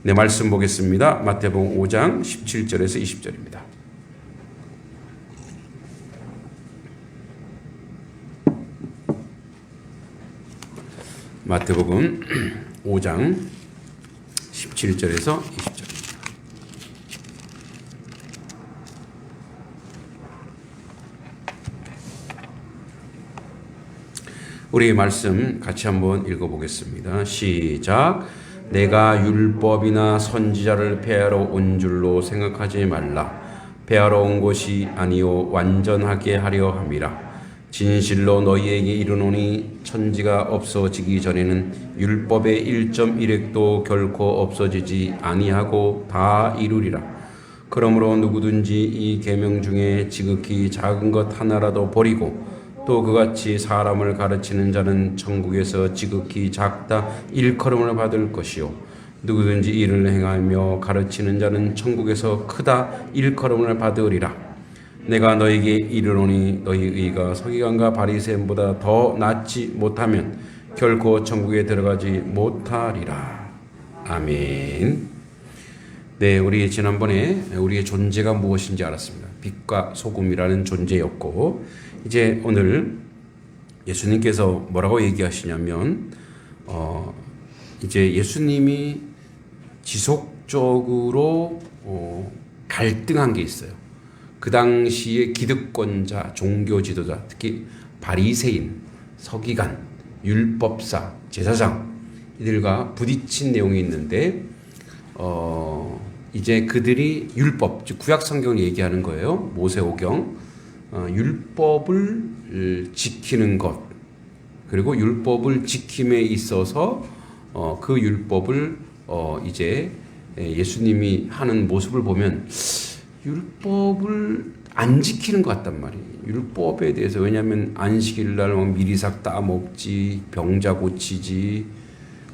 네, 말씀 보겠습니다. 마태복음 5장 17절에서 20절입니다. 마태복음 5장 17절에서 20절. 우리의 말씀 같이 한번 읽어보겠습니다. 시작. 내가 율법이나 선지자를 폐하러 온 줄로 생각하지 말라. 폐하러 온 것이 아니요 완전하게 하려 함이라. 진실로 너희에게 이르노니 천지가 없어지기 전에는 율법의 1.1획도 결코 없어지지 아니하고 다 이루리라. 그러므로 누구든지 이 계명 중에 지극히 작은 것 하나라도 버리고 또 그같이 사람을 가르치는 자는 천국에서 지극히 작다 일컬음을 받을 것이요 누구든지 이를 행하며 가르치는 자는 천국에서 크다 일컬음을 받으리라. 내가 너에게 이르노니 너희 의가 서기관과 바리새인보다 더 낫지 못하면 결코 천국에 들어가지 못하리라. 아멘. 네, 우리 지난번에 우리의 존재가 무엇인지 알았습니다. 빛과 소금이라는 존재였고, 이제 오늘 예수님께서 뭐라고 얘기하시냐면 이제 예수님이 지속적으로 갈등한 게 있어요. 그 당시에 기득권자, 종교 지도자, 특히 바리새인, 서기관, 율법사, 제사장 이들과 부딪힌 내용이 있는데 이제 그들이 율법, 즉 구약 성경을 얘기하는 거예요. 모세오경. 율법을 지키는 것, 그리고 율법을 지킴에 있어서 그 율법을 이제 예수님이 하는 모습을 보면 율법을 안 지키는 것 같단 말이에요. 율법에 대해서. 왜냐하면 안식일 날 미리삭 따먹지, 병자 고치지,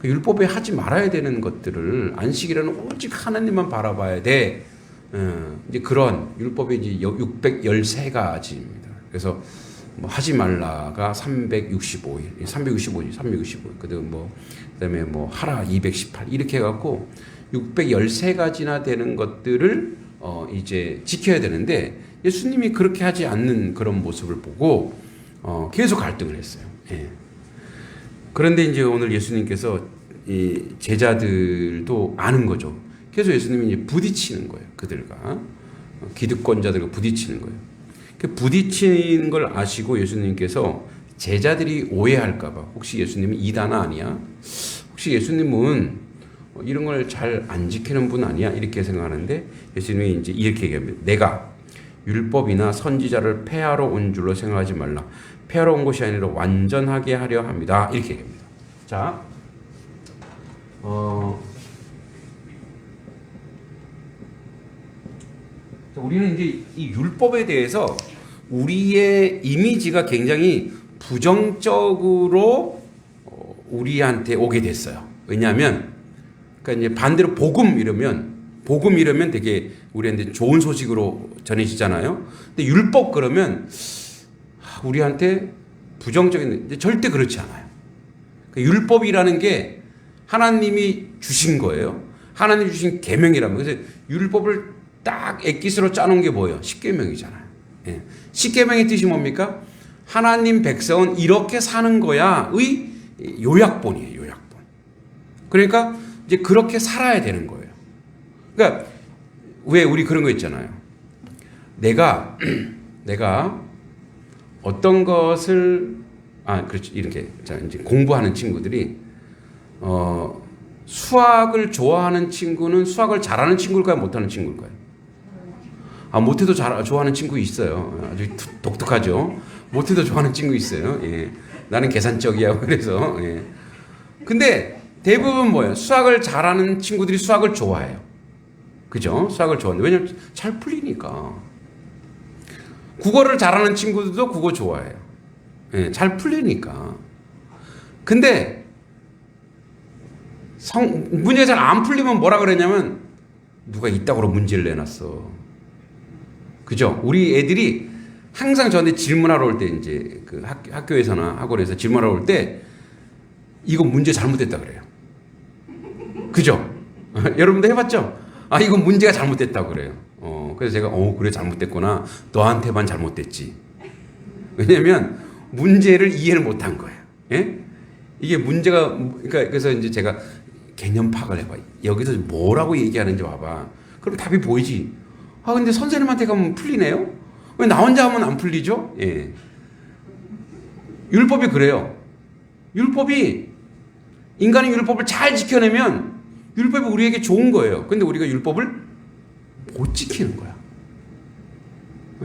그 율법에 하지 말아야 되는 것들을 안식일에는 오직 하나님만 바라봐야 돼. 이제 그런 율법이 이제 613가지입니다. 그래서 뭐 하지 말라가 365일, 365일. 그다음에 뭐 하라 218 이렇게 해갖고 613가지나 되는 것들을 이제 지켜야 되는데 예수님이 그렇게 하지 않는 그런 모습을 보고 계속 갈등을 했어요. 예. 그런데 이제 오늘 예수님께서 이 제자들도 아는 거죠. 그래서 예수님이 이제 부딪히는 거예요. 그들과 기득권자들과 부딪히는 거예요. 그 부딪히는 걸 아시고 예수님께서 제자들이 오해할까봐, 혹시 예수님은 이단아 아니야? 혹시 예수님은 이런 걸 잘 안 지키는 분 아니야? 이렇게 생각하는데 예수님이 이제 이렇게 얘기합니다. 내가 율법이나 선지자를 폐하러 온 줄로 생각하지 말라. 폐하러 온 것이 아니라 완전하게 하려 합니다. 이렇게 얘기합니다. 자, 우리는 이제 이 율법에 대해서 우리의 이미지가 굉장히 부정적으로 우리한테 오게 됐어요. 왜냐하면, 그러니까 이제 반대로 복음 이러면 되게 우리한테 좋은 소식으로 전해지잖아요. 근데 율법 그러면 우리한테 부정적인, 절대 그렇지 않아요. 그러니까 율법이라는 게 하나님이 주신 거예요. 하나님이 주신 계명이라면. 그래서 율법을 딱 엑기스로 짜놓은 게 뭐예요? 십계명이잖아요. 예. 십계명의 뜻이 뭡니까? 하나님 백성은 이렇게 사는 거야의 요약본이에요. 요약본. 그러니까 이제 그렇게 살아야 되는 거예요. 그러니까 왜 우리 그런 거 있잖아요. 내가 어떤 것을 그렇지, 이렇게 자 이제 공부하는 친구들이 수학을 좋아하는 친구는 수학을 잘하는 친구일까요? 못하는 친구일까요? 못해도 좋아하는 친구 있어요. 아주 독특하죠. 못해도 좋아하는 친구 있어요. 예. 나는 계산적이야. 그래서. 예. 근데 대부분 뭐예요? 수학을 잘하는 친구들이 수학을 좋아해요. 그죠? 수학을 좋아하는데. 왜냐면 잘 풀리니까. 국어를 잘하는 친구들도 국어 좋아해요. 예. 잘 풀리니까. 근데 문제가 잘 안 풀리면 뭐라 그랬냐면 누가 이따구로 문제를 내놨어. 그죠? 우리 애들이 항상 저한테 질문하러 올 때, 이제 그 학교에서나 학원에서 질문하러 올 때 이거 문제 잘못됐다 그래요. 그죠? 여러분도 해봤죠? 아, 이건 문제가 잘못됐다고 그래요. 그래서 제가, 그래, 잘못됐구나. 너한테만 잘못됐지. 왜냐면, 문제를 이해를 못한 거예요. 예? 이게 문제가, 그러니까, 그래서 이제 제가 개념 파악을 해봐. 여기서 뭐라고 얘기하는지 봐봐. 그럼 답이 보이지. 아, 근데 선생님한테 가면 풀리네요? 왜 나 혼자 하면 안 풀리죠? 예. 율법이 그래요. 율법이, 인간의 율법을 잘 지켜내면 율법이 우리에게 좋은 거예요. 근데 우리가 율법을 못 지키는 거야.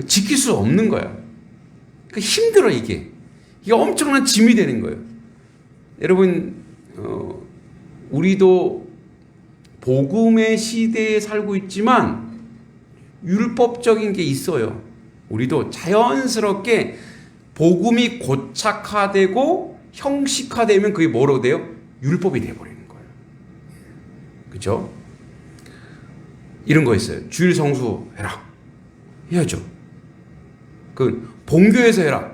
지킬 수 없는 거야. 그러니까 힘들어, 이게. 이게 엄청난 짐이 되는 거예요. 여러분, 우리도 복음의 시대에 살고 있지만 율법적인 게 있어요. 우리도 자연스럽게 복음이 고착화되고 형식화되면 그게 뭐로 돼요? 율법이 돼버리는 거예요. 그죠? 이런 거 있어요. 주일 성수해라. 해야죠. 그 본교에서 해라.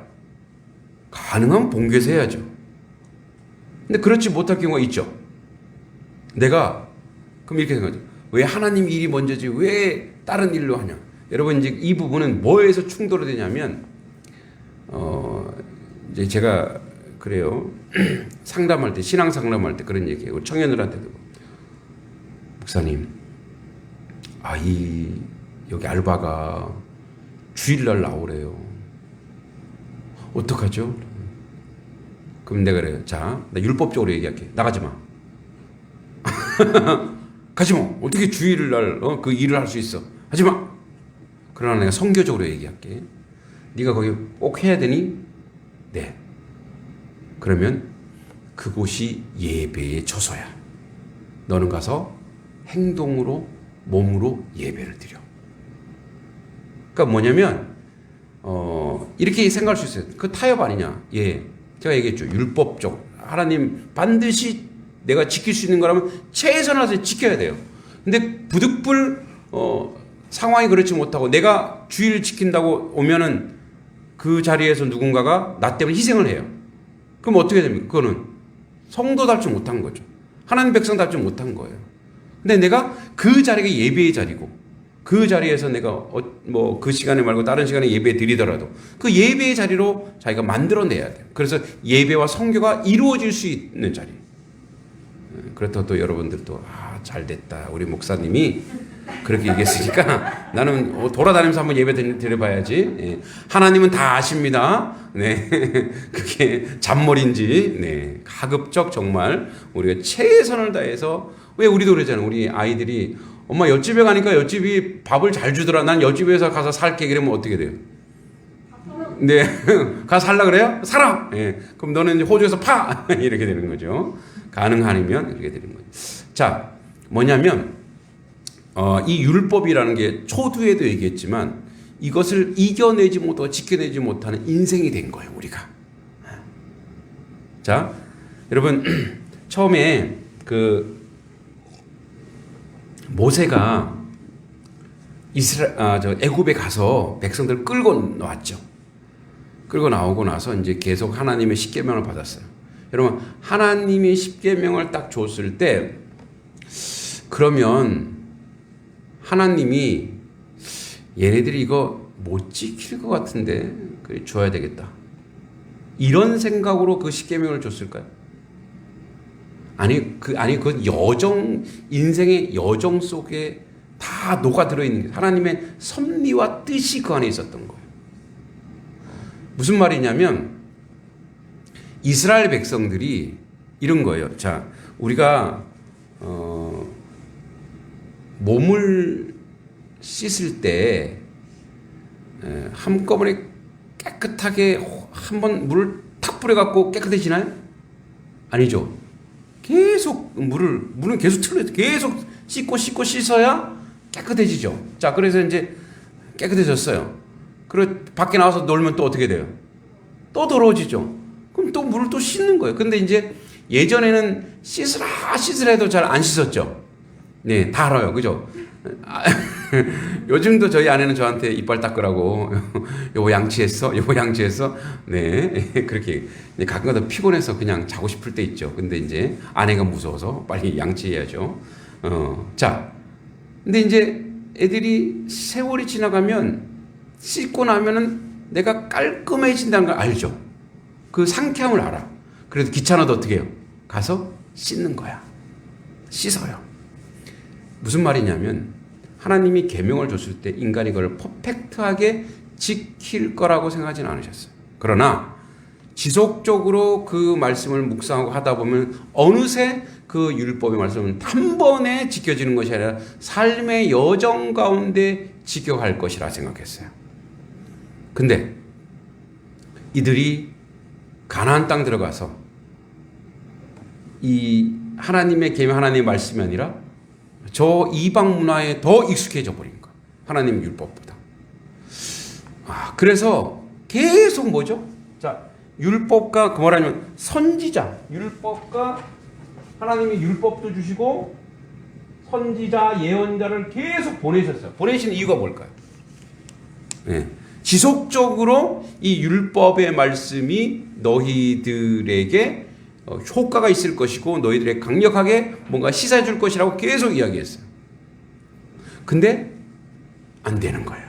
가능하면 본교에서 해야죠. 근데 그렇지 못할 경우가 있죠. 내가 그럼 이렇게 생각하죠. 왜 하나님 일이 먼저지 왜 다른 일로 하냐. 여러분 이제 이 부분은 뭐에서 충돌이 되냐면 이제 제가 그래요. 상담할 때 신앙 상담할 때 그런 얘기해요. 청년들한테도 목사님, 여기 알바가 주일날 나오래요. 어떡하죠? 그럼 내가 그래요. 자, 나 율법적으로 얘기할게. 나가지 마. 가지 마. 어떻게 주일날 그 일을 할 수 있어? 하지 마. 그러나 내가 성교적으로 얘기할게. 네가 거기 꼭 해야 되니? 네. 그러면 그곳이 예배의 처소야. 너는 가서 행동으로 몸으로 예배를 드려. 그러니까 뭐냐면 이렇게 생각할 수 있어요. 그 타협 아니냐? 예. 제가 얘기했죠. 율법적. 하나님 반드시 내가 지킬 수 있는 거라면 최선을 다해서 지켜야 돼요. 근데 부득불 상황이 그렇지 못하고 내가 주의를 지킨다고 오면은 그 자리에서 누군가가 나 때문에 희생을 해요. 그럼 어떻게 됩니까? 그거는 성도답지 못한 거죠. 하나님 백성답지 못한 거예요. 근데 내가 그 자리가 예배의 자리고 그 자리에서 내가 그 시간에 말고 다른 시간에 예배 드리더라도 그 예배의 자리로 자기가 만들어내야 돼요. 그래서 예배와 성교가 이루어질 수 있는 자리. 그렇다고 또 여러분들도 잘 됐다. 우리 목사님이 그렇게 얘기했으니까 나는 돌아다니면서 한번 예배 드려봐야지. 예. 하나님은 다 아십니다. 네. 그게 잔머리인지, 네. 가급적 정말 우리가 최선을 다해서 왜 우리도 그러잖아요. 우리 아이들이 엄마 옆집에 가니까 옆집이 밥을 잘 주더라. 난 옆집에서 가서 살게. 그러면 어떻게 돼요? 네. 가서 살라 그래요? 살아! 예. 그럼 너는 호주에서 파! 이렇게 되는 거죠. 가능하면 이렇게 되는 거죠. 자, 뭐냐면, 이 율법이라는 게 초두에도 얘기했지만 이것을 이겨내지 못하고 지켜내지 못하는 인생이 된 거예요, 우리가. 자, 여러분, 처음에 모세가 애굽에 가서 백성들을 끌고 나왔죠. 끌고 나오고 나서 이제 계속 하나님의 십계명을 받았어요. 여러분, 하나님이 십계명을 딱 줬을 때 그러면 하나님이 얘네들이 이거 못 지킬 것 같은데 그래 줘야 되겠다. 이런 생각으로 그 십계명을 줬을까요? 그 여정, 인생의 여정 속에 다 녹아 들어 있는 게 하나님의 섭리와 뜻이 그 안에 있었던 거예요. 무슨 말이냐면 이스라엘 백성들이 이런 거예요. 자, 우리가 몸을 씻을 때 한꺼번에 깨끗하게 한번 물을 탁 뿌려갖고 깨끗해지나요? 아니죠. 계속 물은 계속 틀어요. 계속 씻고 씻어야 깨끗해지죠. 자, 그래서 이제 깨끗해졌어요. 그리고 밖에 나와서 놀면 또 어떻게 돼요? 또 더러워지죠. 그럼 또 물을 또 씻는 거예요. 근데 이제 예전에는 씻으라 해도 잘 안 씻었죠. 네, 다 알아요. 그죠? 요즘도 저희 아내는 저한테 이빨 닦으라고 여보 양치했어? 여보 양치했어? 네, 그렇게 가끔가다 피곤해서 그냥 자고 싶을 때 있죠. 근데 이제 아내가 무서워서 빨리 양치해야죠. 자, 근데 이제 애들이 세월이 지나가면 씻고 나면은 내가 깔끔해진다는 걸 알죠. 그 상쾌함을 알아. 그래도 귀찮아도 어떻게 해요? 가서 씻는 거야. 씻어요. 무슨 말이냐면 하나님이 계명을 줬을 때 인간이 그걸 퍼펙트하게 지킬 거라고 생각하지는 않으셨어요. 그러나 지속적으로 그 말씀을 묵상하고 하다 보면 어느새 그 율법의 말씀은 단번에 지켜지는 것이 아니라 삶의 여정 가운데 지켜갈 것이라 생각했어요. 근데 이들이 가나안 땅 들어가서 이 하나님의 계명, 하나님의 말씀이 아니라 저 이방 문화에 더 익숙해져 버린 거예요. 하나님의 율법보다. 그래서 계속 뭐죠? 자, 율법과 그 뭐라면 선지자, 율법과 하나님이 율법도 주시고 선지자, 예언자를 계속 보내셨어요. 보내신 이유가 뭘까요? 네. 지속적으로 이 율법의 말씀이 너희들에게 효과가 있을 것이고 너희들에게 강력하게 뭔가 씻어줄 것이라고 계속 이야기했어요. 근데 안 되는 거예요.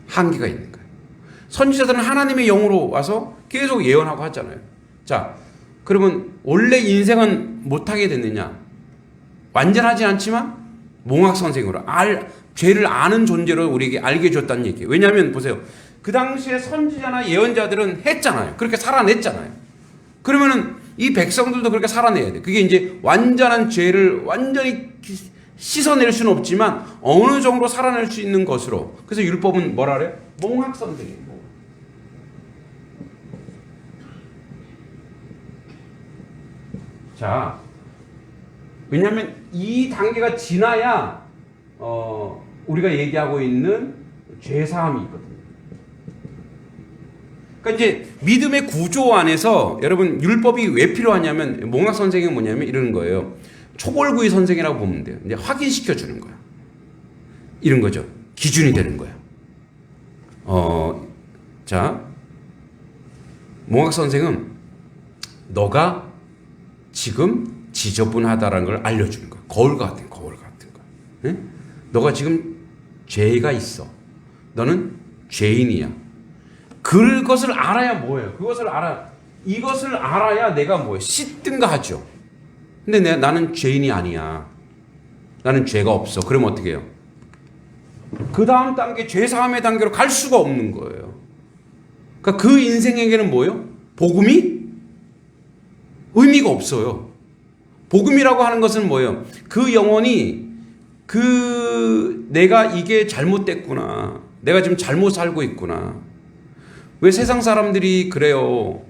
한계가 있는 거예요. 선지자들은 하나님의 영으로 와서 계속 예언하고 하잖아요. 자, 그러면 원래 인생은 못하게 됐느냐? 완전하지 않지만 몽학선생으로 죄를 아는 존재로 우리에게 알게 해줬다는 얘기예요. 왜냐하면 보세요. 그 당시에 선지자나 예언자들은 했잖아요. 그렇게 살아냈잖아요. 그러면은 이 백성들도 그렇게 살아내야 돼. 그게 이제 완전한 죄를 완전히 씻어낼 수는 없지만 어느 정도 살아낼 수 있는 것으로. 그래서 율법은 뭐라 그래요? 몽학선생이에요. 자, 왜냐하면 이 단계가 지나야 우리가 얘기하고 있는 죄사함이 있거든요. 그러니까 이제 믿음의 구조 안에서 여러분 율법이 왜 필요하냐면 몽학 선생이 뭐냐면 이러는 거예요. 초벌구이 선생이라고 보면 돼요. 이제 확인시켜 주는 거야. 이런 거죠. 기준이 되는 거야. 자, 몽학 선생은 너가 지금 지저분하다라는 걸 알려주는 거야. 거울 같은 거. 네? 너가 지금 죄가 있어. 너는 죄인이야. 그것을 알아야 뭐예요? 그것을 알아. 이것을 알아야 내가 뭐예요? 씻든가 하죠. 근데 나는 죄인이 아니야. 나는 죄가 없어. 그러면 어떻게 해요? 그 다음 단계, 죄사함의 단계로 갈 수가 없는 거예요. 그러니까 그 인생에게는 뭐예요? 복음이 의미가 없어요. 복음이라고 하는 것은 뭐예요? 그 영혼이 내가 이게 잘못됐구나. 내가 지금 잘못 살고 있구나. 왜 세상 사람들이 그래요?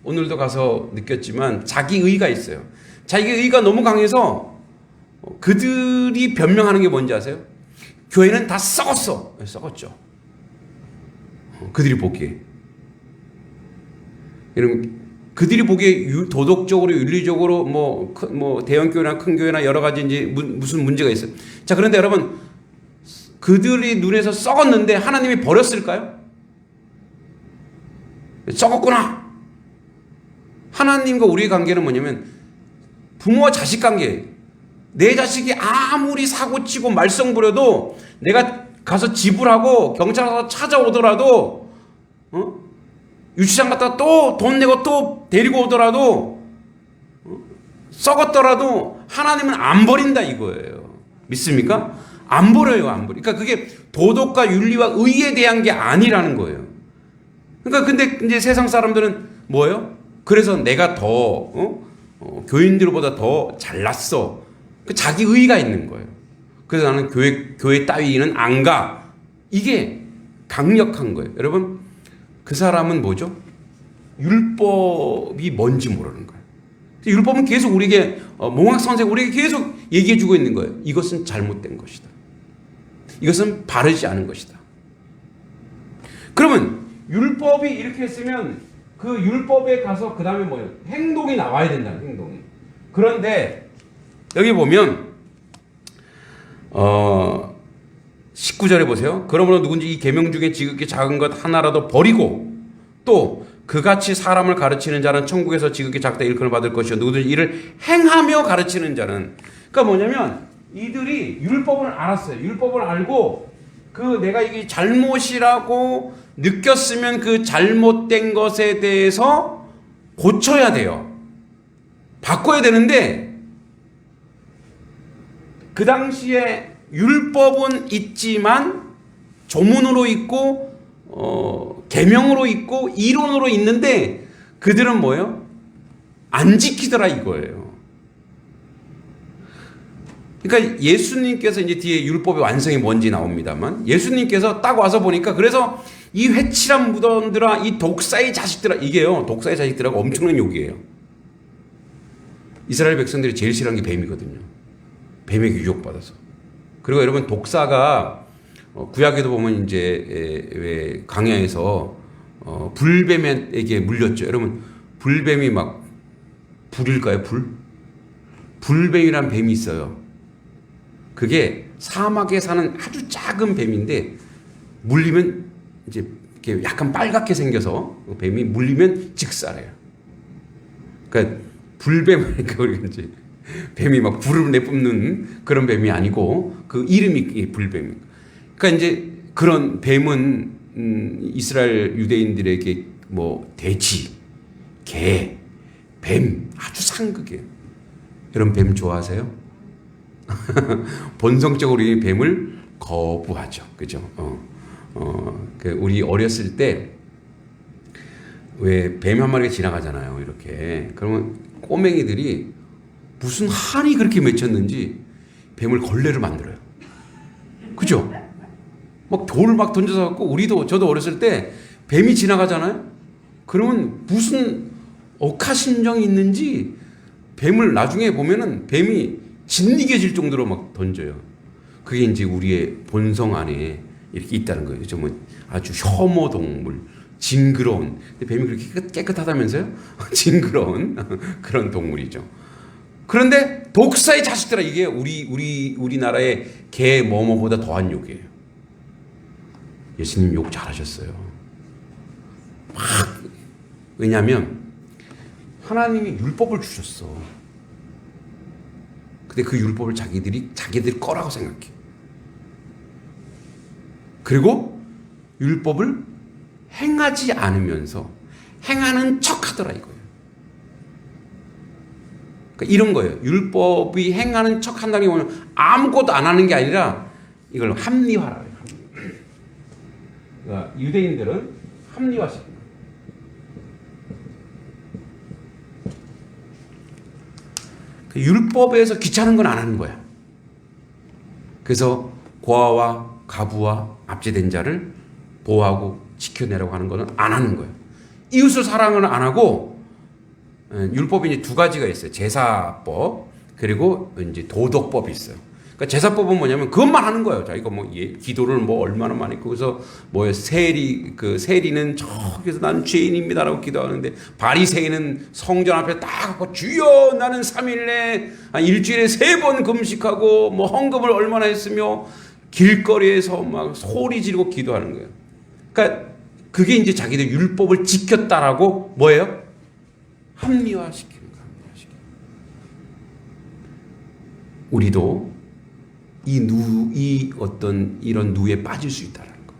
오늘도 가서 느꼈지만 자기 의가 있어요. 자기 의가 너무 강해서 그들이 변명하는 게 뭔지 아세요? 교회는 다 썩었어. 썩었죠. 그들이 보기에. 그들이 보기에 도덕적으로 윤리적으로 뭐 대형 교회나 큰 교회나 여러 가지 이제 무슨 문제가 있어요. 자, 그런데 여러분 그들이 눈에서 썩었는데 하나님이 버렸을까요? 썩었구나. 하나님과 우리의 관계는 뭐냐면 부모와 자식 관계. 내 자식이 아무리 사고치고 말썽 부려도 내가 가서 지불하고 경찰 가서 찾아오더라도 유치장 갔다가 또 돈 내고 또 데리고 오더라도 썩었더라도 하나님은 안 버린다 이거예요. 믿습니까? 안 버려요. 안 버려. 그러니까 그게 도덕과 윤리와 의에 대한 게 아니라는 거예요. 그러니까 근데 이제 세상 사람들은 뭐예요? 그래서 내가 더 교인들보다 더 잘났어. 그 자기 의의가 있는 거예요. 그래서 나는 교회 따위는 안 가. 이게 강력한 거예요. 여러분 그 사람은 뭐죠? 율법이 뭔지 모르는 거예요. 율법은 계속 우리에게 몽학 선생 우리에게 계속 얘기해 주고 있는 거예요. 이것은 잘못된 것이다. 이것은 바르지 않은 것이다. 그러면 율법이 이렇게 했으면 그 율법에 가서 그 다음에 뭐예요? 행동이 나와야 된다는 행동이. 그런데 여기 보면 19절에 보세요. 그러므로 누군지 이 계명 중에 지극히 작은 것 하나라도 버리고 또 그같이 사람을 가르치는 자는 천국에서 지극히 작다 일컬음을 받을 것이요 누구든지 이를 행하며 가르치는 자는 그러니까 뭐냐면 이들이 율법을 알았어요. 율법을 알고 그 내가 이게 잘못이라고 느꼈으면 그 잘못된 것에 대해서 고쳐야 돼요. 바꿔야 되는데 그 당시에 율법은 있지만 조문으로 있고 계명으로 있고 이론으로 있는데 그들은 뭐예요? 안 지키더라 이거예요. 그러니까 예수님께서 이제 뒤에 율법의 완성이 뭔지 나옵니다만 예수님께서 딱 와서 보니까 그래서 이 회칠한 무덤들아 이 독사의 자식들아 이게요 독사의 자식들하고 엄청난 욕이에요. 이스라엘 백성들이 제일 싫어하는 게 뱀이거든요. 뱀에게 유혹받아서. 그리고 여러분 독사가 구약에도 보면 이제 왜 광야에서 불뱀에게 물렸죠. 여러분 불뱀이 막 불일까요? 불뱀이란 뱀이 있어요. 그게 사막에 사는 아주 작은 뱀인데 물리면 이제 이렇게 약간 빨갛게 생겨서 뱀이 물리면 직살해요. 그러니까 불뱀이니까 우리가 이제 뱀이 막 불을 내뿜는 그런 뱀이 아니고 그 이름이 불뱀. 그러니까 이제 그런 뱀은 이스라엘 유대인들에게 뭐 돼지, 개, 뱀 아주 상극이에요. 여러분 뱀 좋아하세요? 본성적으로 이 뱀을 거부하죠. 그죠? 우리 어렸을 때 왜 뱀 한 마리가 지나가잖아요. 이렇게. 그러면 꼬맹이들이 무슨 한이 그렇게 맺혔는지 뱀을 걸레를 만들어요. 그죠? 막 돌을 막 던져서 갖고 저도 어렸을 때 뱀이 지나가잖아요. 그러면 무슨 억하심정이 있는지 뱀을 나중에 보면은 뱀이 진리게질 정도로 막 던져요. 그게 이제 우리의 본성 안에 이렇게 있다는 거예요. 좀 아주 혐오 동물, 징그러운. 근데 뱀이 그렇게 깨끗하다면서요? 징그러운 그런 동물이죠. 그런데 독사의 자식들아 이게 우리나라의 개 뭐뭐보다 더한 욕이에요. 예수님 욕 잘하셨어요. 막 왜냐하면 하나님이 율법을 주셨어. 근데 그 율법을 자기들 거라고 생각해. 그리고 율법을 행하지 않으면서 행하는 척 하더라 이거예요. 그러니까 이런 거예요. 율법이 행하는 척 한다는 게 뭐냐면 아무것도 안 하는 게 아니라 이걸 합리화라. 그러니까 유대인들은 합리화시킵니다. 율법에서 귀찮은 건 안 하는 거야. 그래서 고아와 가부와 압제된 자를 보호하고 지켜내라고 하는 것은 안 하는 거예요. 이웃을 사랑은 안 하고 율법이 이제 두 가지가 있어요. 제사법 그리고 이제 도덕법이 있어요. 그러니까 제사법은 뭐냐면 그것만 하는 거예요. 자 이거 뭐 기도를 뭐 얼마나 많이 거기서 뭐 세리는 저기서 난 죄인입니다라고 기도하는데 바리새인은 성전 앞에 딱 하고 주여 나는 3일 내 일주일에 3번 금식하고 뭐 헌금을 얼마나 했으며 길거리에서 막 소리 지르고 기도하는 거예요. 그러니까 그게 이제 자기들 율법을 지켰다라고 뭐예요? 합리화시키는 거예요. 우리도 이 어떤 이런 누에 빠질 수 있다는 거.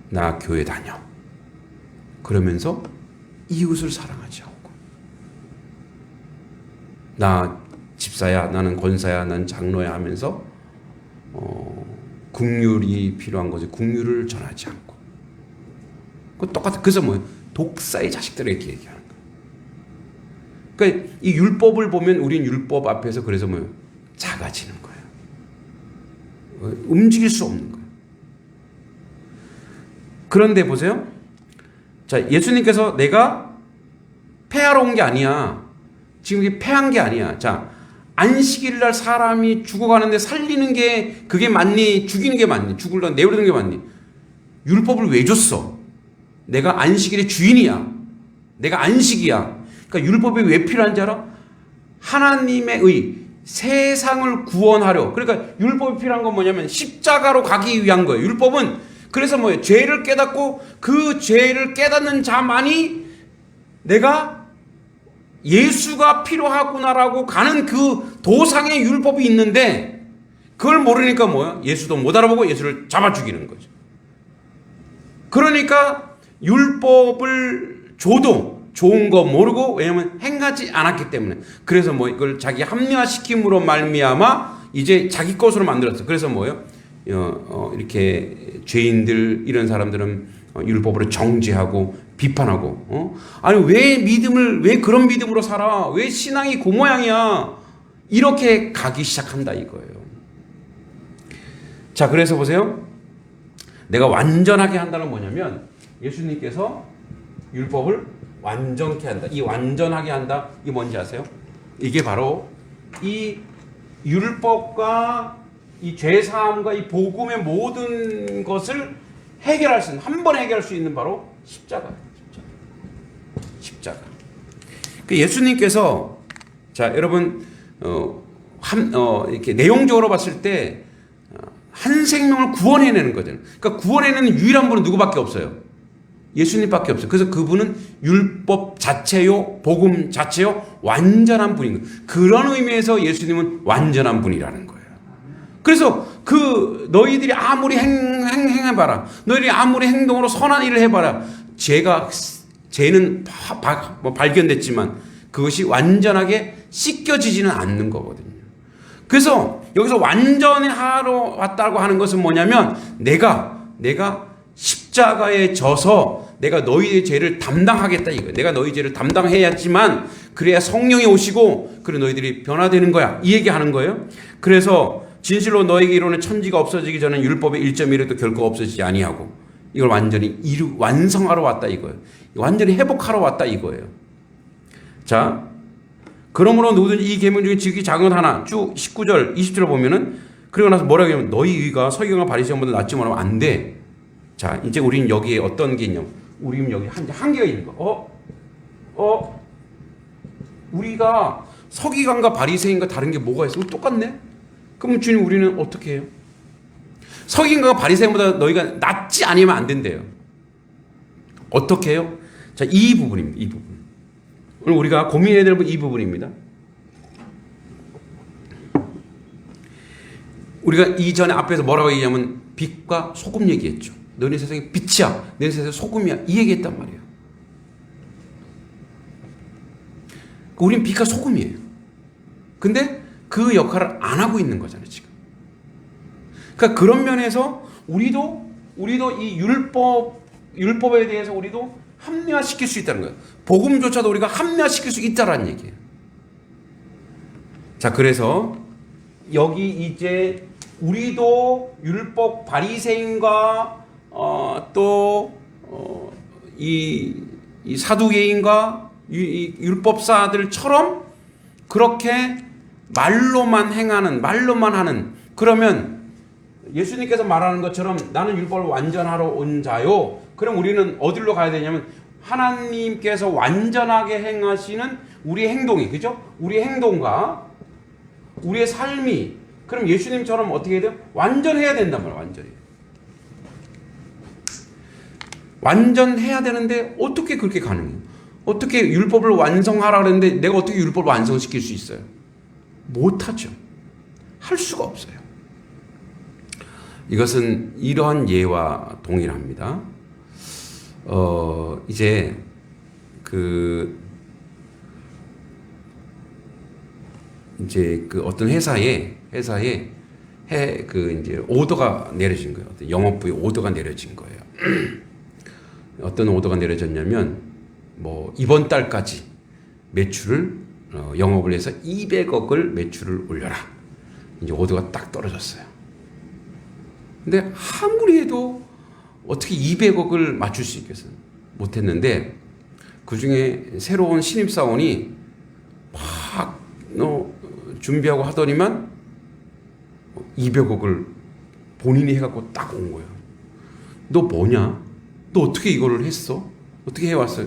나 교회 다녀. 그러면서 이웃을 사랑하지 않고. 나 집사야, 나는 권사야, 난 장로야 하면서 긍휼이 필요한 거지. 긍휼을 전하지 않고. 그 똑같아. 그래서 뭐예요? 독사의 자식들을 이렇게 얘기하는 거예요. 그러니까 이 율법을 보면 우린 율법 앞에서 그래서 뭐예요? 작아지는 거예요. 움직일 수 없는 거예요. 그런데 보세요. 자, 예수님께서 내가 폐하러 온 게 아니야. 지금 이게 폐한 게 아니야. 자, 안식일 날 사람이 죽어가는데 살리는 게 그게 맞니? 죽이는 게 맞니? 죽을라 내버리는 게 맞니? 율법을 왜 줬어? 내가 안식일의 주인이야. 내가 안식이야. 그러니까 율법이 왜 필요한지 알아? 하나님의 세상을 구원하려. 그러니까 율법이 필요한 건 뭐냐면 십자가로 가기 위한 거예요. 율법은 그래서 뭐예요? 죄를 깨닫고 그 죄를 깨닫는 자만이 내가 예수가 필요하구나라고 가는 그 도상의 율법이 있는데 그걸 모르니까 뭐야? 예수도 못 알아보고 예수를 잡아 죽이는 거죠. 그러니까 율법을 줘도 좋은 거 모르고, 왜냐면 행하지 않았기 때문에. 그래서 뭐 이걸 자기 합리화시킴으로 말미암아 이제 자기 것으로 만들었어. 그래서 뭐예요? 이렇게 죄인들 이런 사람들은 율법으로 정죄하고 비판하고, 아니 왜 그런 믿음으로 살아? 왜 신앙이 그 모양이야? 이렇게 가기 시작한다 이거예요. 자, 그래서 보세요. 내가 완전하게 한다는 뭐냐면 예수님께서 율법을 완전케 한다. 이 완전하게 한다. 이게 뭔지 아세요? 이게 바로 이 율법과 이 죄사함과 이 복음의 모든 것을 해결할 수 있는, 한 번에 해결할 수 있는 바로 십자가예요. 십자가. 그 예수님께서, 자, 여러분, 이렇게 내용적으로 봤을 때 한 생명을 구원해내는 거잖아요. 그러니까 구원해내는 유일한 분은 누구밖에 없어요? 예수님밖에 없어요. 그래서 그분은 율법 자체요, 복음 자체요, 완전한 분인 거예요. 그런 의미에서 예수님은 완전한 분이라는 거예요. 그래서 너희들이 아무리 행해봐라, 너희들이 아무리 행동으로 선한 일을 해봐라, 죄는 발견됐지만 그것이 완전하게 씻겨지지는 않는 거거든요. 그래서 여기서 완전하러 왔다고 하는 것은 뭐냐면 내가 십자가에 져서 내가 너희의 죄를 담당하겠다 이거예요. 내가 너희 죄를 담당해야지만 그래야 성령이 오시고 그래 너희들이 변화되는 거야. 이 얘기하는 거예요. 그래서 진실로 너에게 이르노니 천지가 없어지기 전에 율법의 1.1에도 결코 없어지지 아니하고 이걸 완전히 완성하러 왔다 이거예요. 완전히 회복하러 왔다 이거예요. 자, 그러므로 누구든지 이 계명 중에 지극히 작은 하나, 쭉 19절, 20절을 보면은, 그리고 나서 뭐라고 하냐면 너희 의가 서기관과 바리새인보다 낫지 못하면 안 돼. 자, 이제 우리는 여기에 어떤 게 있냐? 우리는 여기 한계가 있는 거. 우리가 서기관과 바리새인과 다른 게 뭐가 있어? 똑같네? 그럼 주님 우리는 어떻게 해요? 서기관과 바리새인보다 너희가 낫지 않으면 안 된대요. 어떻게 해요? 자, 이 부분입니다. 이 부분. 오늘 우리가 고민해야 될 이 부분입니다. 우리가 이전에 앞에서 뭐라고 얘기하면 빛과 소금 얘기했죠. 너네 세상에 빛이야, 너네 세상에 소금이야, 이 얘기했단 말이에요. 우린 빛과 소금이에요. 근데 그 역할을 안 하고 있는 거잖아요 지금. 그러니까 그런 면에서 우리도 이 율법에 대해서 우리도 합리화시킬 수 있다는 거예요. 복음조차도 우리가 합리화시킬 수 있다라는 얘기예요. 자, 그래서 여기 이제 우리도 율법 바리새인과 이 사두개인과 이 율법사들처럼 그렇게 말로만 하는, 그러면 예수님께서 말하는 것처럼 나는 율법을 완전하러 온 자요. 그럼 우리는 어디로 가야 되냐면 하나님께서 완전하게 행하시는 우리의 행동이, 그죠? 우리의 행동과 우리의 삶이, 그럼 예수님처럼 어떻게 해야 돼요? 완전해야 된단 말이에요. 완전해야 되는데 어떻게 그렇게 가능해요? 어떻게 율법을 완성하라 그랬는데 내가 어떻게 율법을 완성시킬 수 있어요? 못하죠. 할 수가 없어요. 이것은 이러한 예와 동일합니다. 이제 어떤 회사에 이제 오더가 내려진 거예요. 어떤 영업부에 오더가 내려진 거예요. 어떤 오더가 내려졌냐면 뭐 이번 달까지 매출을 영업을 해서 200억을 매출을 올려라. 이제 오더가 딱 떨어졌어요. 근데 아무리 해도 어떻게 200억을 맞출 수 있겠어요? 못했는데 그 중에 새로운 신입사원이 막 준비하고 하더니만 200억을 본인이 해갖고 딱 온 거예요. 너 뭐냐? 너 어떻게 이거를 했어? 어떻게 해왔어?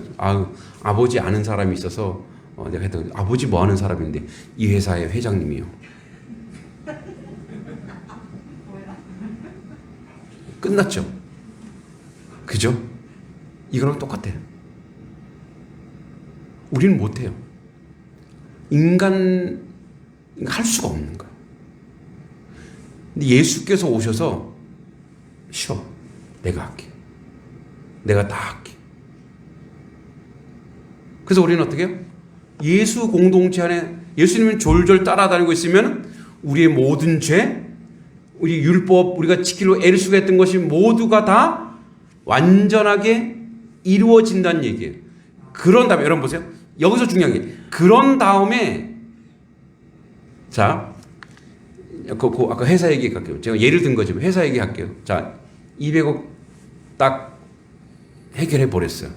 아버지 아는 사람이 있어서 내가 했던 아버지 뭐 하는 사람인데 이 회사의 회장님이요. 끝났죠. 그죠? 이거랑 똑같아요. 우리는 못해요. 인간 할 수가 없는 거야. 근데 예수께서 오셔서 싫어. 내가 할게. 내가 다 할게. 그래서 우리는 어떻게 해요? 예수 공동체 안에 예수님은 졸졸 따라다니고 있으면 우리의 모든 죄, 우리 율법, 우리가 지키려고 애를 쓰고 했던 것이 모두가 다 완전하게 이루어진다는 얘기예요. 그런 다음에 여러분 보세요. 여기서 중요한 게 그런 다음에 자, 아까 회사 얘기 할게요. 제가 예를 든 거지만 회사 얘기 할게요. 자, 200억 딱 해결해 버렸어요.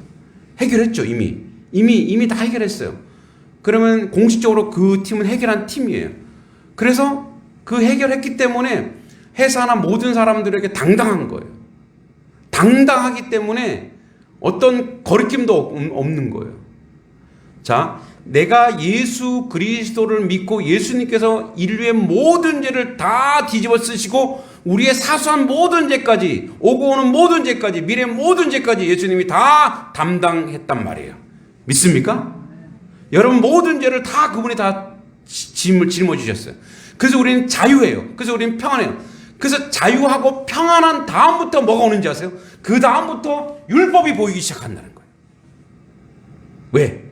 해결했죠, 이미 다 해결했어요. 그러면 공식적으로 그 팀은 해결한 팀이에요. 그래서 그 해결했기 때문에 회사나 모든 사람들에게 당당한 거예요. 당당하기 때문에 어떤 거리낌도 없는 거예요. 자, 내가 예수 그리스도를 믿고 예수님께서 인류의 모든 죄를 다 뒤집어 쓰시고 우리의 사소한 모든 죄까지 오고 오는 모든 죄까지 미래의 모든 죄까지 예수님이 다 담당했단 말이에요. 믿습니까? 여러분 모든 죄를 다 그분이 다 짊어지셨어요. 그래서 우리는 자유해요. 그래서 우리는 평안해요. 그래서 자유하고 평안한 다음부터 뭐가 오는지 아세요? 그 다음부터 율법이 보이기 시작한다는 거예요. 왜?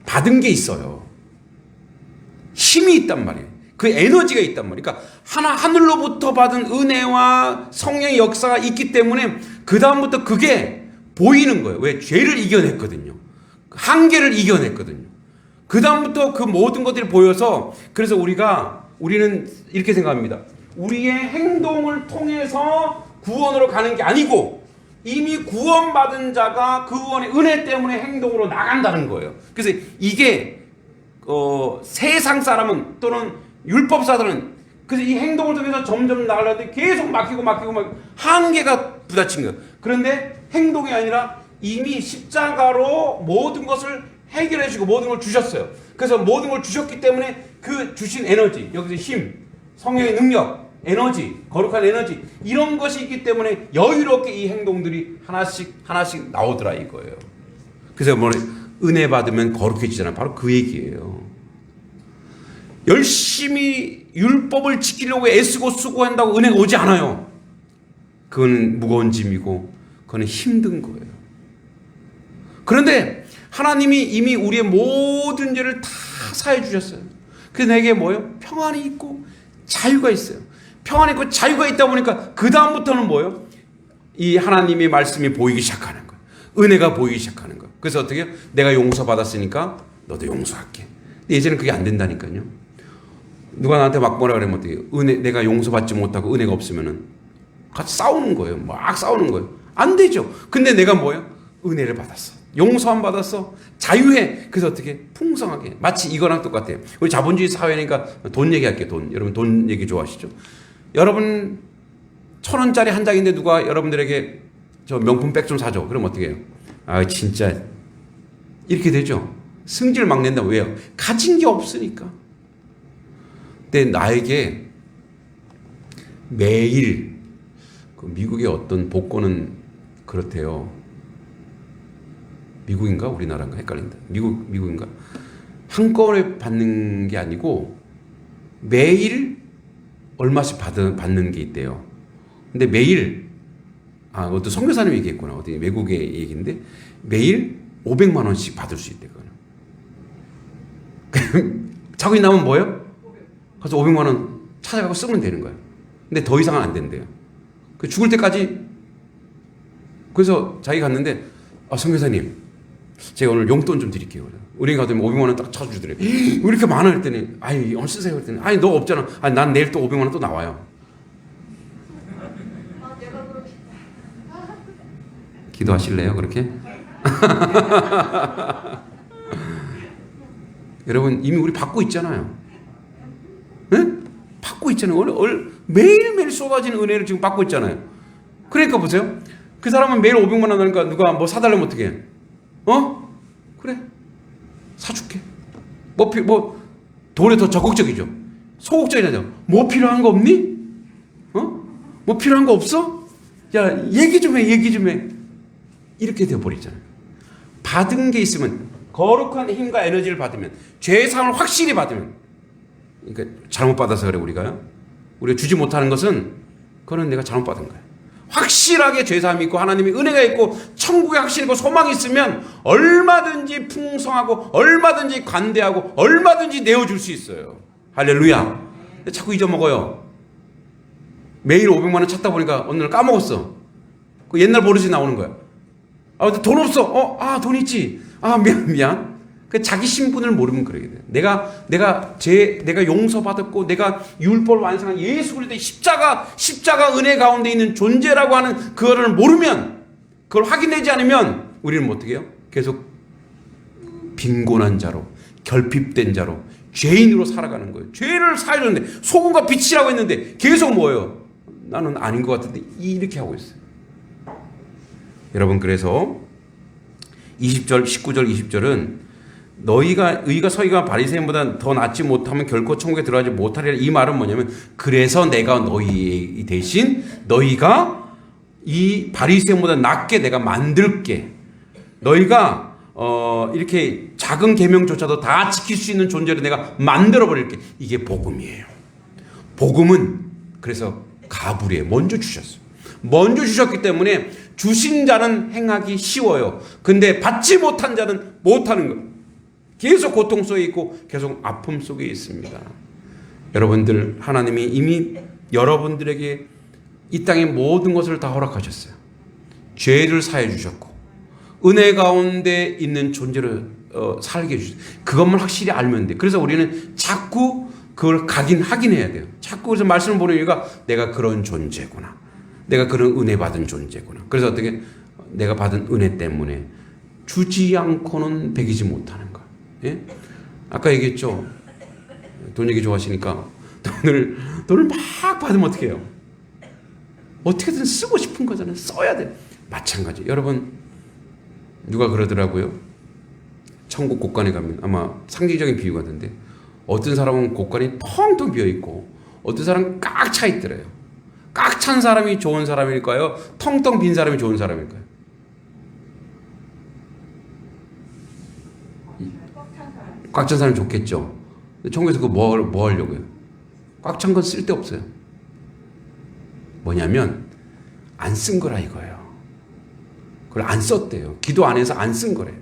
받은 게 있어요. 힘이 있단 말이에요. 그 에너지가 있단 말이에요. 그러니까 하늘로부터 받은 은혜와 성령의 역사가 있기 때문에 그 다음부터 그게 보이는 거예요. 왜? 죄를 이겨냈거든요. 한계를 이겨냈거든요. 그 다음부터 그 모든 것들이 보여서 그래서 우리는 이렇게 생각합니다. 우리의 행동을 통해서 구원으로 가는 게 아니고 이미 구원받은 자가 그 구원의 은혜 때문에 행동으로 나간다는 거예요. 그래서 이게 세상 사람은 또는 율법사들은 그래서 이 행동을 통해서 점점 나가려는데 계속 막히고 한계가 부딪힌 거예요. 그런데 행동이 아니라 이미 십자가로 모든 것을 해결해 주고 모든 걸 주셨어요. 그래서 모든 걸 주셨기 때문에 그 주신 에너지, 여기서 힘, 성령의 능력, 에너지, 거룩한 에너지 이런 것이 있기 때문에 여유롭게 이 행동들이 하나씩 나오더라 이거예요. 그래서 은혜 받으면 거룩해지잖아요. 바로 그 얘기예요. 열심히 율법을 지키려고 애쓰고 수고한다고 은혜가 오지 않아요. 그건 무거운 짐이고 그건 힘든 거예요. 그런데 하나님이 이미 우리의 모든 죄를 다 사해 주셨어요. 그래서 내게 뭐예요? 평안이 있고 자유가 있어요. 평안이 있고 자유가 있다 보니까 그 다음부터는 뭐예요? 이 하나님의 말씀이 보이기 시작하는 거예요. 은혜가 보이기 시작하는 거예요. 그래서 어떻게 해요? 내가 용서받았으니까 너도 용서할게. 근데 예전에 그게 안 된다니까요. 누가 나한테 막 뭐라 그러면 어떻게 해요? 내가 용서받지 못하고 은혜가 없으면은 같이 싸우는 거예요. 막 싸우는 거예요. 안 되죠. 근데 내가 뭐예요? 은혜를 받았어. 용서함 받았어. 자유해. 그래서 어떻게 풍성하게 마치 이거랑 똑같아요. 우리 자본주의 사회니까 돈 얘기할게요. 돈. 여러분 돈 얘기 좋아하시죠? 여러분 1,000원짜리 한 장인데 누가 여러분들에게 저 명품 백 좀 사줘. 그럼 어떻게 해요? 아 진짜 이렇게 되죠. 승질 막 낸다. 왜요? 가진 게 없으니까. 근데 나에게 매일 그 미국의 어떤 복권은 그렇대요. 미국인가 우리나라인가 헷갈린다. 미국인가? 한꺼번에 받는 게 아니고 매일 얼마씩 받는 게 있대요. 근데 매일 그것도 선교사님 얘기했구나. 어디 외국의 얘기인데 매일 500만 원씩 받을 수 있대. 자국이 나면 뭐예요? 가서 500만 원 찾아가고 쓰면 되는 거예요. 근데 더 이상은 안 된대요. 죽을 때까지. 그래서 자기 갔는데 선교사님 제가 오늘 용돈 좀 드릴게요. 은행 가더니 500만 원 딱 찾아주더래요. 왜 이렇게 많아? 그랬더니 오늘 쓰세요. 그랬더니 너 없잖아. 난 내일 또 500만 원 또 나와요. 기도하실래요? 그렇게? 여러분 이미 우리 받고 있잖아요. 네? 받고 있잖아요. 매일매일 쏟아지는 은혜를 지금 받고 있잖아요. 그러니까 보세요. 그 사람은 매일 500만 원 하니까 누가 뭐 사달라면 어떻게 해? 그래. 사줄게. 돈에 더 적극적이죠. 소극적이죠. 뭐 필요한 거 없니? 뭐 필요한 거 없어? 야, 얘기 좀 해. 이렇게 되어버리잖아요. 받은 게 있으면 거룩한 힘과 에너지를 받으면, 죄의 상을 확실히 받으면, 그러니까 잘못 받아서 그래 우리가 주지 못하는 것은 그거는 내가 잘못 받은 거야. 확실하게 죄사함이 있고 하나님의 은혜가 있고 천국에 확실히 있고 소망이 있으면 얼마든지 풍성하고 얼마든지 관대하고 얼마든지 내어줄 수 있어요. 할렐루야. 자꾸 잊어먹어요. 매일 500만 원 찾다 보니까 어느 날 까먹었어. 그 옛날 버릇이 나오는 거야. 돈 없어. 돈 있지. 미안. 그 자기 신분을 모르면 그러게 돼. 내가 용서받았고 내가 율법을 완성한 예수 그리스도의 십자가 은혜 가운데 있는 존재라고 하는 그거를 모르면, 그걸 확인하지 않으면 우리는 어떻게 해요? 계속 빈곤한 자로, 결핍된 자로, 죄인으로 살아가는 거예요. 죄를 사하려는데, 소금과 빛이라고 했는데 계속 뭐예요? 나는 아닌 것 같은데 이렇게 하고 있어요. 여러분, 그래서 20절, 19절, 20절은 너희가 의가 서기관 바리새인보다 더 낫지 못하면 결코 천국에 들어가지 못하리라. 이 말은 뭐냐면, 그래서 내가 너희 대신 너희가 이 바리새인보다 낫게 내가 만들게, 너희가 이렇게 작은 계명조차도 다 지킬 수 있는 존재를 내가 만들어 버릴게. 이게 복음이에요. 복음은 그래서 가불이에요. 먼저 주셨어요. 먼저 주셨기 때문에 주신 자는 행하기 쉬워요. 근데 받지 못한 자는 못하는 거예요. 계속 고통 속에 있고 계속 아픔 속에 있습니다. 여러분들, 하나님이 이미 여러분들에게 이 땅의 모든 것을 다 허락하셨어요. 죄를 사해 주셨고 은혜 가운데 있는 존재를 살게 해주셨어요. 그것만 확실히 알면 돼요. 그래서 우리는 자꾸 그걸 확인해야 돼요. 자꾸 그래서 말씀을 보는 이유가 내가 그런 존재구나. 내가 그런 은혜 받은 존재구나. 그래서 어떻게 내가 받은 은혜 때문에 주지 않고는 배기지 못하는 거예요. 예? 아까 얘기했죠. 돈 얘기 좋아하시니까 돈을 막 받으면 어떻게 해요? 어떻게든 쓰고 싶은 거잖아요. 써야 돼. 마찬가지. 여러분, 누가 그러더라고요. 천국 곳간에 가면, 아마 상징적인 비유 같은데, 어떤 사람은 곳간이 텅텅 비어 있고 어떤 사람은 꽉 차 있더래요. 꽉 찬 사람이 좋은 사람일까요? 텅텅 빈 사람이 좋은 사람일까요? 꽉 찬 사람이 좋겠죠. 천국에서 그거 뭐 하려고요? 꽉 찬 건 쓸데없어요. 뭐냐면 안 쓴 거라 이거예요. 그걸 안 썼대요. 기도 안 해서 안 쓴 거래요.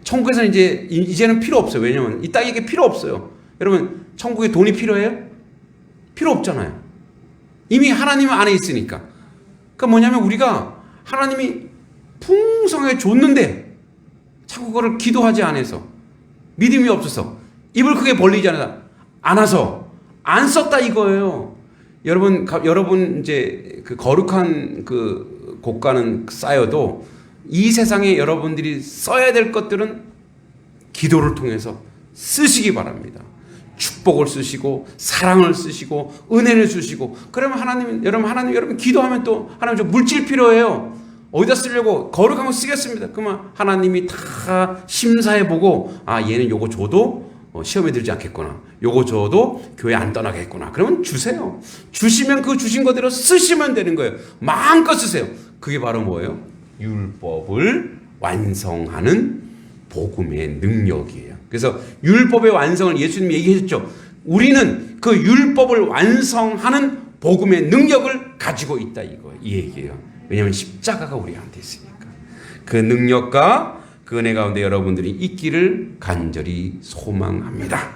천국에서는 이제는 필요 없어요. 왜냐면 이 땅에 이게 필요 없어요. 여러분, 천국에 돈이 필요해요? 필요 없잖아요. 이미 하나님 안에 있으니까. 그러니까 뭐냐면 우리가 하나님이 풍성하게 줬는데 자꾸 그거를 기도하지 않아서, 믿음이 없어서, 입을 크게 벌리지 않아서 안 썼다 이거예요. 여러분 이제 그 거룩한 그 곳간은 쌓여도 이 세상에 여러분들이 써야 될 것들은 기도를 통해서 쓰시기 바랍니다. 축복을 쓰시고 사랑을 쓰시고 은혜를 쓰시고. 그러면 여러분 기도하면 또 하나님 저 물질 필요해요. 어디다 쓰려고? 거룩한 거 쓰겠습니다. 그러면 하나님이 다 심사해보고, 얘는 요거 줘도 시험에 들지 않겠구나, 요거 줘도 교회 안 떠나겠구나, 그러면 주세요. 주시면 그 주신 거대로 쓰시면 되는 거예요. 마음껏 쓰세요. 그게 바로 뭐예요? 율법을 완성하는 복음의 능력이에요. 그래서 율법의 완성을 예수님이 얘기하셨죠. 우리는 그 율법을 완성하는 복음의 능력을 가지고 있다 이 얘기예요. 왜냐하면 십자가가 우리한테 있으니까. 그 능력과 그 은혜 가운데 여러분들이 있기를 간절히 소망합니다.